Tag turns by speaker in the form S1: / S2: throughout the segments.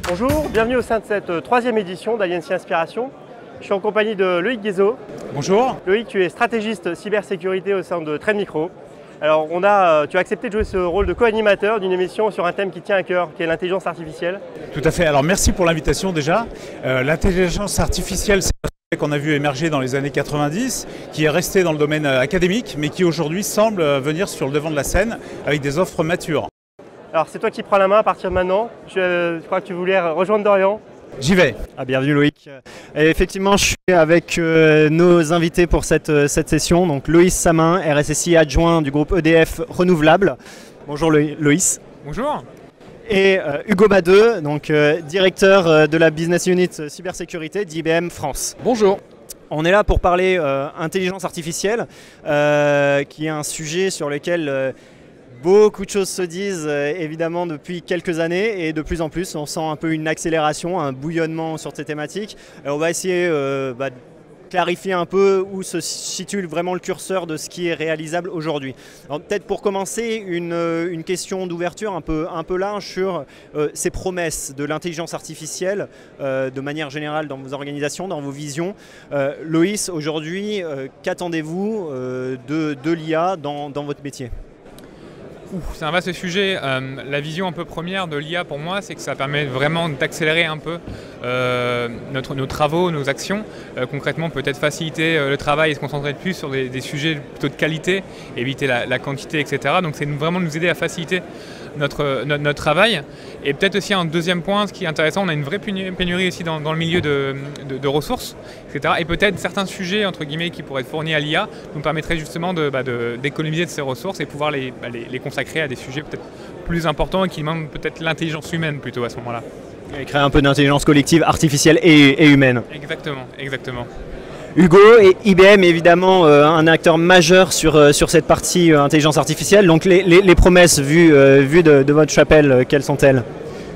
S1: Bonjour, bienvenue au sein de cette troisième édition d'Aliancy Inspiration. Je suis en compagnie de Loïc Guézot.
S2: Bonjour.
S1: Loïc, tu es stratégiste cybersécurité au sein de Trend Micro. Alors, tu as accepté de jouer ce rôle de co-animateur d'une émission sur un thème qui tient à cœur, qui est l'intelligence artificielle.
S2: Tout à fait. Alors merci pour l'invitation déjà. L'intelligence artificielle, c'est un sujet qu'on a vu émerger dans les années 90, qui est resté dans le domaine académique, mais qui aujourd'hui semble venir sur le devant de la scène avec des offres matures.
S1: Alors c'est toi qui prends la main à partir de maintenant. Je crois que tu voulais rejoindre Dorian.
S2: J'y vais.
S3: Bienvenue Loïc. Et effectivement, je suis avec nos invités pour cette session. Donc Loïs Samin, RSSI adjoint du groupe EDF Renouvelable. Bonjour Loïs.
S4: Bonjour.
S3: Et Hugo Badeux, donc directeur de la Business Unit Cybersécurité d'IBM France.
S4: Bonjour.
S3: On est là pour parler intelligence artificielle, qui est un sujet sur lequel beaucoup de choses se disent évidemment depuis quelques années et de plus en plus on sent un peu une accélération, un bouillonnement sur ces thématiques. On va essayer de clarifier un peu où se situe vraiment le curseur de ce qui est réalisable aujourd'hui. Peut-être pour commencer une question d'ouverture un peu large sur ces promesses de l'intelligence artificielle de manière générale dans vos organisations, dans vos visions. Loïs, aujourd'hui, qu'attendez-vous de l'IA dans votre métier ?
S4: C'est un vaste sujet. La vision un peu première de l'IA pour moi, c'est que ça permet vraiment d'accélérer un peu nos travaux, nos actions. Concrètement, peut-être faciliter le travail et se concentrer plus sur des sujets plutôt de qualité, éviter la quantité, etc. Donc c'est vraiment nous aider à faciliter notre travail. Et peut-être aussi un deuxième point, ce qui est intéressant, on a une vraie pénurie aussi dans le milieu de ressources, etc. Et peut-être certains sujets, entre guillemets, qui pourraient être fournis à l'IA, nous permettraient justement d'économiser de ces ressources et pouvoir les consacrer à des sujets peut-être plus importants et qui demandent peut-être l'intelligence humaine plutôt à ce moment-là.
S3: Et créer un peu d'intelligence collective, artificielle et humaine.
S4: Exactement.
S3: Hugo, et IBM est évidemment un acteur majeur sur cette partie intelligence artificielle. Donc les promesses vues de votre chapelle, quelles sont-elles ?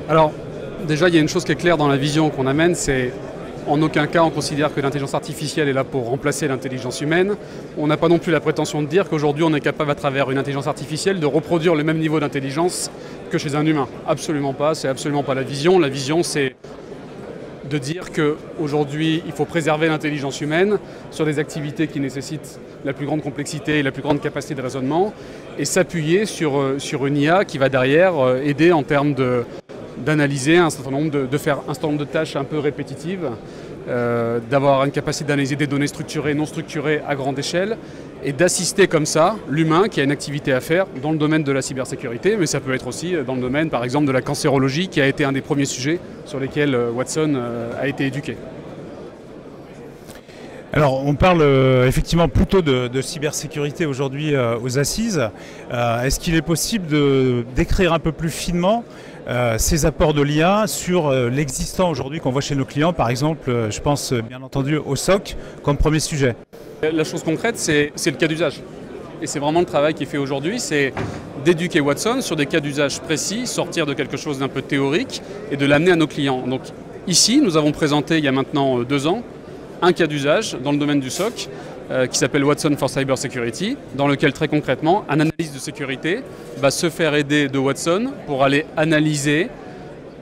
S5: Alors déjà il y a une chose qui est claire dans la vision qu'on amène, c'est en aucun cas on considère que l'intelligence artificielle est là pour remplacer l'intelligence humaine. On n'a pas non plus la prétention de dire qu'aujourd'hui on est capable à travers une intelligence artificielle de reproduire le même niveau d'intelligence que chez un humain. Absolument pas, c'est absolument pas la vision. La vision c'est de dire qu'aujourd'hui, il faut préserver l'intelligence humaine sur des activités qui nécessitent la plus grande complexité et la plus grande capacité de raisonnement et s'appuyer sur une IA qui va derrière aider en termes d'analyser un certain nombre de faire un certain nombre de tâches un peu répétitives, d'avoir une capacité d'analyser des données structurées et non structurées à grande échelle et d'assister comme ça l'humain qui a une activité à faire dans le domaine de la cybersécurité, mais ça peut être aussi dans le domaine par exemple de la cancérologie qui a été un des premiers sujets sur lesquels Watson a été éduqué.
S2: Alors on parle effectivement plutôt de cybersécurité aujourd'hui aux assises. Est-ce qu'il est possible de décrire un peu plus finement ces apports de l'IA sur l'existant aujourd'hui qu'on voit chez nos clients, par exemple, je pense bien entendu au SOC comme premier sujet.
S5: La chose concrète, c'est le cas d'usage. Et c'est vraiment le travail qui est fait aujourd'hui, c'est d'éduquer Watson sur des cas d'usage précis, sortir de quelque chose d'un peu théorique et de l'amener à nos clients. Donc ici, nous avons présenté il y a maintenant 2 ans un cas d'usage dans le domaine du SOC qui s'appelle Watson for Cyber Security, dans lequel très concrètement, un analyste de sécurité va se faire aider de Watson pour aller analyser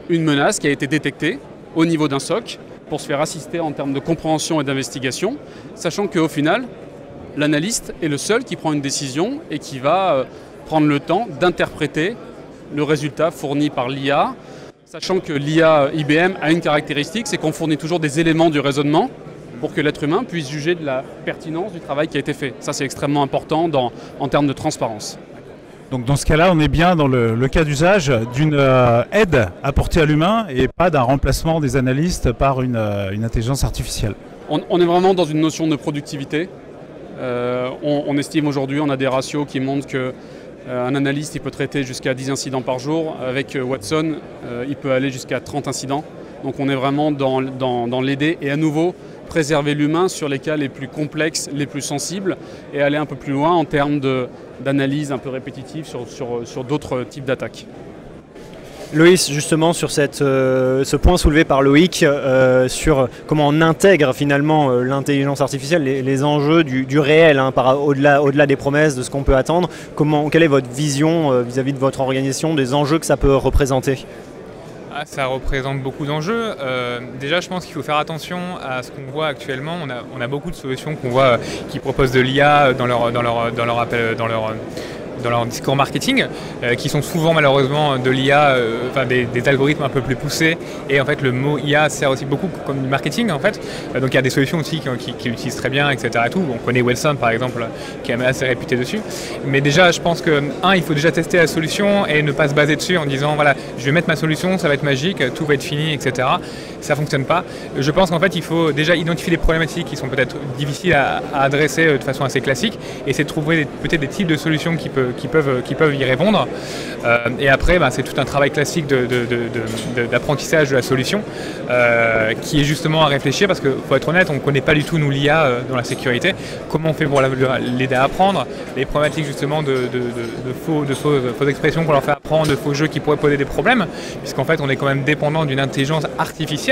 S5: une menace qui a été détectée au niveau d'un SOC pour se faire assister en termes de compréhension et d'investigation, sachant qu'au final, l'analyste est le seul qui prend une décision et qui va prendre le temps d'interpréter le résultat fourni par l'IA, sachant que l'IA IBM a une caractéristique, c'est qu'on fournit toujours des éléments du raisonnement pour que l'être humain puisse juger de la pertinence du travail qui a été fait. Ça, c'est extrêmement important en termes de transparence.
S2: Donc dans ce cas-là, on est bien dans le cas d'usage d'une aide apportée à l'humain et pas d'un remplacement des analystes par une intelligence artificielle.
S5: On est vraiment dans une notion de productivité. On estime aujourd'hui, on a des ratios qui montrent qu'un analyste il peut traiter jusqu'à 10 incidents par jour. Avec Watson, il peut aller jusqu'à 30 incidents. Donc on est vraiment dans l'aider et à nouveau préserver l'humain sur les cas les plus complexes, les plus sensibles et aller un peu plus loin en termes d'analyse un peu répétitive sur d'autres types d'attaques.
S3: Loïs, justement sur ce point soulevé par Loïc, sur comment on intègre finalement l'intelligence artificielle, les enjeux du réel, hein, au-delà des promesses, de ce qu'on peut attendre, quelle est votre vision vis-à-vis de votre organisation, des enjeux que ça peut représenter ?
S4: Ça représente beaucoup d'enjeux. Déjà, je pense qu'il faut faire attention à ce qu'on voit actuellement. On a beaucoup de solutions qu'on voit qui proposent de l'IA dans leur discours marketing, qui sont souvent malheureusement de l'IA, des algorithmes un peu plus poussés. Et en fait, le mot IA sert aussi beaucoup comme du marketing en fait. Donc il y a des solutions aussi qui l'utilisent très bien, etc. Et tout. On connaît Wilson par exemple, qui est assez réputé dessus. Mais déjà, je pense que il faut déjà tester la solution et ne pas se baser dessus en disant voilà, je vais mettre ma solution, ça va être magique, tout va être fini, etc. Ça fonctionne pas. Je pense qu'en fait, il faut déjà identifier les problématiques qui sont peut-être difficiles à adresser de façon assez classique, et c'est de trouver peut-être des types de solutions qui peuvent y répondre. Et après, c'est tout un travail classique d'apprentissage de la solution qui est justement à réfléchir, parce que faut être honnête, on ne connaît pas du tout nous l'IA dans la sécurité. Comment on fait pour l'aider à apprendre, les problématiques justement de fausses expressions qu'on leur fait apprendre, de faux jeux qui pourraient poser des problèmes, puisqu'en fait on est quand même dépendant d'une intelligence artificielle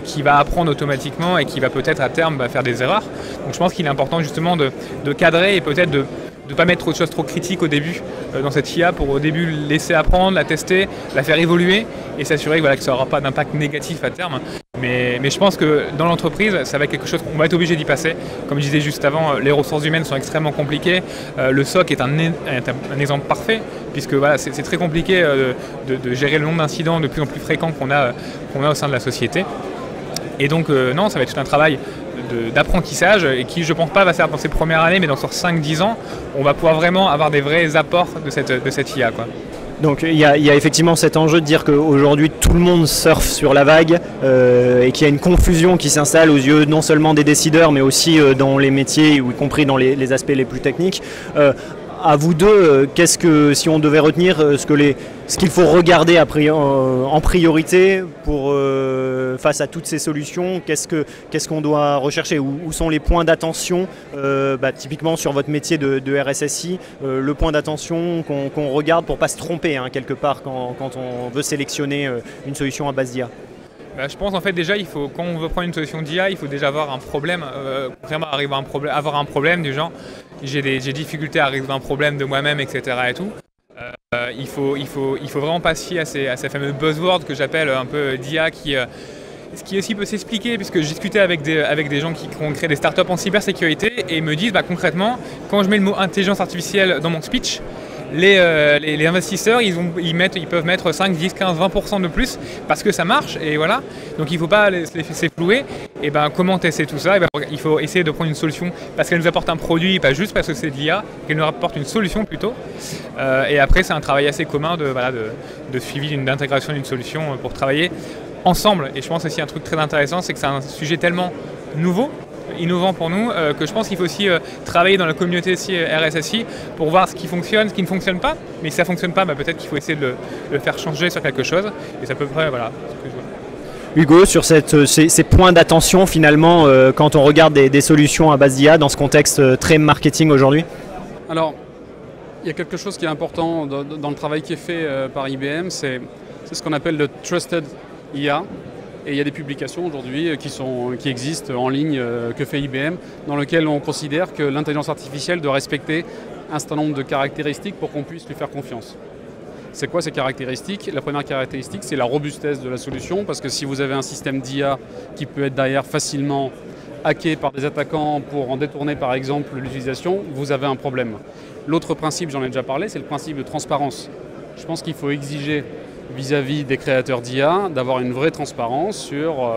S4: qui va apprendre automatiquement et qui va peut-être à terme faire des erreurs. Donc je pense qu'il est important justement de cadrer et peut-être de ne pas mettre autre chose trop critique au début dans cette IA, pour au début laisser apprendre, la tester, la faire évoluer et s'assurer que ça n'aura pas d'impact négatif à terme. Mais je pense que dans l'entreprise, ça va être quelque chose qu'on va être obligé d'y passer. Comme je disais juste avant, les ressources humaines sont extrêmement compliquées. Le SOC est un exemple parfait, puisque c'est très compliqué de gérer le nombre d'incidents de plus en plus fréquents qu'on a au sein de la société. Et donc non, ça va être tout un travail d'apprentissage, et qui, je pense pas, va se faire dans ces premières années, mais dans sur 5-10 ans, on va pouvoir vraiment avoir des vrais apports de cette IA, quoi.
S3: Donc il y a effectivement cet enjeu de dire qu'aujourd'hui tout le monde surfe sur la vague et qu'il y a une confusion qui s'installe aux yeux non seulement des décideurs, mais aussi dans les métiers, y compris dans les aspects les plus techniques. À vous deux, si on devait retenir ce qu'il faut regarder en priorité face à toutes ces solutions, qu'est-ce qu'on doit rechercher, où sont les points d'attention, typiquement sur votre métier de RSSI, le point d'attention qu'on regarde pour ne pas se tromper quelque part quand on veut sélectionner une solution à base d'IA?
S4: Je pense en fait déjà, quand on veut prendre une solution d'IA, il faut déjà avoir un problème, vraiment avoir un problème du genre j'ai difficulté à résoudre un problème de moi-même, etc. et tout. Il faut vraiment pas se fier à ces fameux buzzwords que j'appelle un peu d'IA ce qui aussi peut s'expliquer, puisque j'ai discuté avec des gens qui ont créé des startups en cybersécurité et me disent concrètement, quand je mets le mot intelligence artificielle dans mon speech, les investisseurs ils peuvent mettre 5, 10, 15, 20% de plus parce que ça marche, et voilà. Donc il ne faut pas les laisser flouer. Et comment tester tout ça? Il faut essayer de prendre une solution parce qu'elle nous apporte un produit, pas juste parce que c'est de l'IA, qu'elle nous apporte une solution plutôt. Et après c'est un travail assez commun de suivi, d'intégration d'une solution pour travailler ensemble. Et je pense aussi un truc très intéressant, c'est que c'est un sujet tellement innovant pour nous, que je pense qu'il faut aussi travailler dans la communauté RSSI pour voir ce qui fonctionne, ce qui ne fonctionne pas. Mais si ça ne fonctionne pas, peut-être qu'il faut essayer de le faire changer sur quelque chose. Et c'est à peu près ce que je vois.
S3: Hugo, sur ces points d'attention finalement, quand on regarde des solutions à base d'IA dans ce contexte très marketing aujourd'hui?
S5: Alors, il y a quelque chose qui est important dans le travail qui est fait par IBM, c'est ce qu'on appelle le Trusted IA. Et il y a des publications aujourd'hui qui existent en ligne que fait IBM, dans lesquelles on considère que l'intelligence artificielle doit respecter un certain nombre de caractéristiques pour qu'on puisse lui faire confiance. C'est quoi ces caractéristiques? La première caractéristique, c'est la robustesse de la solution, parce que si vous avez un système d'IA qui peut être derrière facilement hacké par des attaquants pour en détourner par exemple l'utilisation, vous avez un problème. L'autre principe, j'en ai déjà parlé, c'est le principe de transparence. Je pense qu'il faut exiger vis-à-vis des créateurs d'IA, d'avoir une vraie transparence sur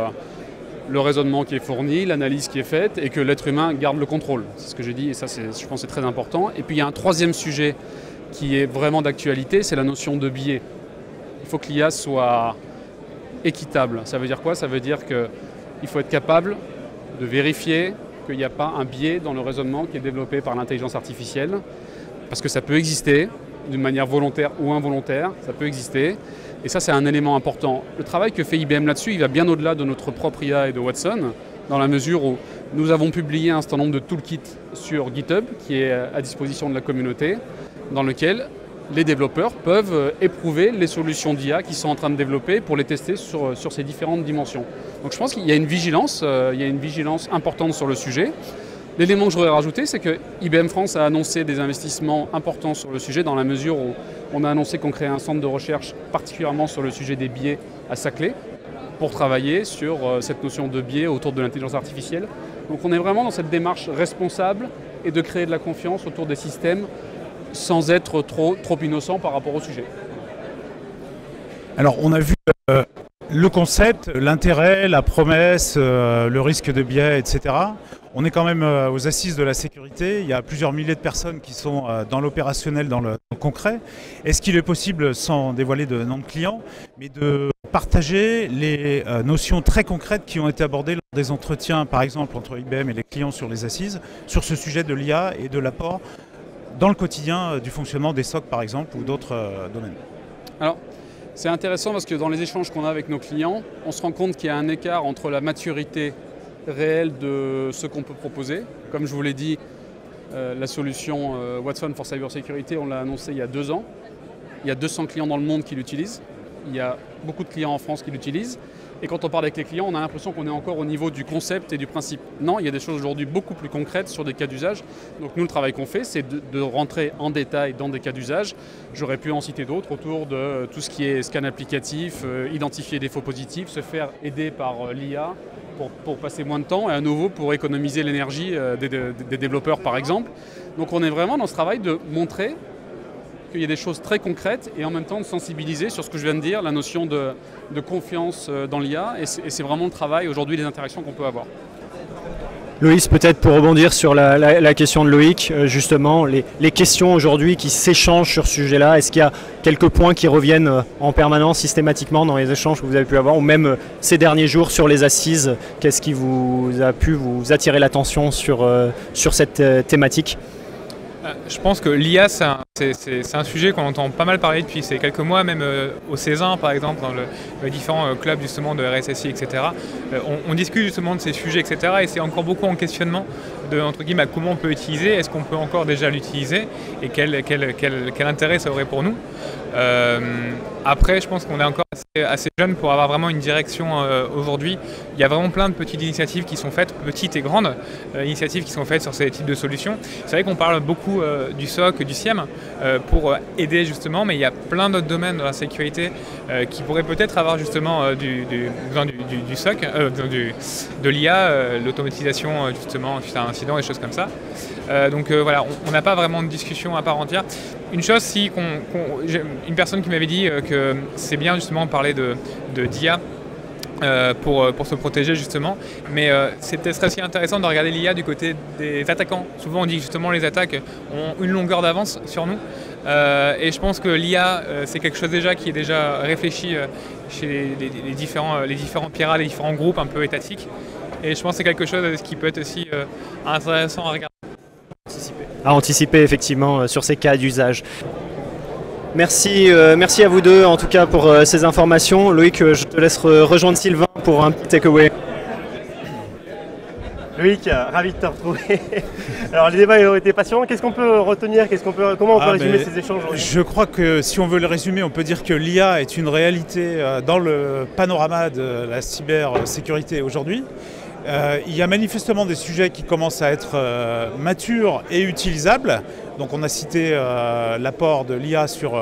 S5: le raisonnement qui est fourni, l'analyse qui est faite, et que l'être humain garde le contrôle. C'est ce que j'ai dit, et ça, je pense, c'est très important. Et puis il y a un troisième sujet qui est vraiment d'actualité, c'est la notion de biais. Il faut que l'IA soit équitable. Ça veut dire quoi? Ça veut dire qu'il faut être capable de vérifier qu'il n'y a pas un biais dans le raisonnement qui est développé par l'intelligence artificielle, parce que ça peut exister, d'une manière volontaire ou involontaire, ça peut exister. Et ça, c'est un élément important. Le travail que fait IBM là-dessus, il va bien au-delà de notre propre IA et de Watson, dans la mesure où nous avons publié un certain nombre de toolkits sur GitHub, qui est à disposition de la communauté, dans lequel les développeurs peuvent éprouver les solutions d'IA qu'ils sont en train de développer pour les tester sur ces différentes dimensions. Donc je pense qu'il y a une vigilance importante sur le sujet. L'élément que je voudrais rajouter, c'est que IBM France a annoncé des investissements importants sur le sujet, dans la mesure où on a annoncé qu'on créait un centre de recherche particulièrement sur le sujet des biais à Saclay, pour travailler sur cette notion de biais autour de l'intelligence artificielle. Donc on est vraiment dans cette démarche responsable et de créer de la confiance autour des systèmes sans être trop innocent par rapport au sujet.
S2: Alors on a vu le concept, l'intérêt, la promesse, le risque de biais, etc. On est quand même aux assises de la sécurité. Il y a plusieurs milliers de personnes qui sont dans l'opérationnel, dans le concret. Est-ce qu'il est possible, sans dévoiler de nom de client, mais de partager les notions très concrètes qui ont été abordées lors des entretiens, par exemple, entre IBM et les clients sur les assises, sur ce sujet de l'IA et de l'apport dans le quotidien du fonctionnement des SOC, par exemple, ou d'autres domaines?
S5: Alors, c'est intéressant parce que dans les échanges qu'on a avec nos clients, on se rend compte qu'il y a un écart entre la maturité réelle de ce qu'on peut proposer. Comme je vous l'ai dit, la solution Watson for Cybersecurity, on l'a annoncé il y a 2 ans. Il y a 200 clients dans le monde qui l'utilisent. Il y a beaucoup de clients en France qui l'utilisent. Et quand on parle avec les clients, on a l'impression qu'on est encore au niveau du concept et du principe. Non, il y a des choses aujourd'hui beaucoup plus concrètes sur des cas d'usage. Donc nous, le travail qu'on fait, c'est de rentrer en détail dans des cas d'usage. J'aurais pu en citer d'autres autour de tout ce qui est scan applicatif, identifier des faux positifs, se faire aider par l'IA pour passer moins de temps et à nouveau pour économiser l'énergie des développeurs par exemple. Donc on est vraiment dans ce travail de montrer qu'il y a des choses très concrètes et en même temps de sensibiliser sur ce que je viens de dire, la notion de confiance dans l'IA et c'est vraiment le travail aujourd'hui des interactions qu'on peut avoir.
S3: Loïs, peut-être pour rebondir sur la question de Loïc, justement, les questions aujourd'hui qui s'échangent sur ce sujet-là, est-ce qu'il y a quelques points qui reviennent en permanence, systématiquement dans les échanges que vous avez pu avoir, ou même ces derniers jours sur les assises, qu'est-ce qui vous a pu vous attirer l'attention sur cette thématique ?
S4: Je pense que l'IA, c'est un sujet qu'on entend pas mal parler depuis ces quelques mois, même au César par exemple, dans les différents clubs justement de RSSI, etc. On discute justement de ces sujets, etc. Et c'est encore beaucoup en questionnement de, entre guillemets, comment on peut utiliser, est-ce qu'on peut encore déjà l'utiliser et quel intérêt ça aurait pour nous. Après, je pense qu'on est encore assez jeune pour avoir vraiment une direction aujourd'hui. Il y a vraiment plein de petites initiatives qui sont faites, petites et grandes initiatives qui sont faites sur ces types de solutions. C'est vrai qu'on parle beaucoup du SOC, du SIEM pour aider justement, mais il y a plein d'autres domaines de la sécurité qui pourraient peut-être avoir justement besoin du SOC, de l'IA, l'automatisation justement, suite à un incident, des choses comme ça. Donc voilà, on n'a pas vraiment de discussion à part entière. Une chose, une personne qui m'avait dit que c'est bien justement de parler d'IA pour se protéger justement, mais c'est peut-être aussi intéressant de regarder l'IA du côté des attaquants. Souvent on dit que justement les attaques ont une longueur d'avance sur nous, et je pense que l'IA c'est quelque chose déjà qui est déjà réfléchi chez les différents PIRA, les différents groupes un peu étatiques, et je pense que c'est quelque chose qui peut être aussi intéressant à regarder.
S3: À anticiper effectivement sur ces cas d'usage. Merci à vous deux en tout cas pour ces informations. Loïc, je te laisse rejoindre Sylvain pour un petit takeaway.
S1: Loïc, ravi de te retrouver. Alors les débats ont été passionnants. Qu'est-ce qu'on peut retenir? Comment on peut résumer ces échanges aujourd'hui?
S2: Je crois que si on veut le résumer, on peut dire que l'IA est une réalité dans le panorama de la cybersécurité aujourd'hui. Il y a manifestement des sujets qui commencent à être matures et utilisables. Donc on a cité l'apport de l'IA sur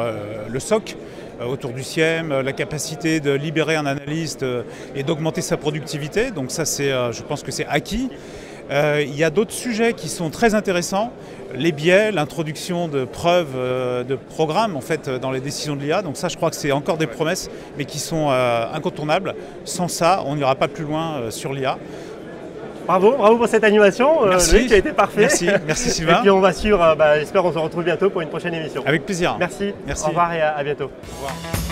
S2: le SOC, autour du SIEM, la capacité de libérer un analyste et d'augmenter sa productivité. Donc ça, je pense que c'est acquis. Il y a d'autres sujets qui sont très intéressants. Les biais, l'introduction de preuves de programmes en fait, dans les décisions de l'IA. Donc ça, je crois que c'est encore des promesses, mais qui sont incontournables. Sans ça, on n'ira pas plus loin sur l'IA.
S1: Bravo pour cette animation, Loïc, qui a été parfait.
S2: Merci Sylvain.
S1: Et puis on va suivre, j'espère qu'on se retrouve bientôt pour une prochaine émission.
S2: Avec plaisir.
S1: Merci. Au revoir et à bientôt. Au revoir.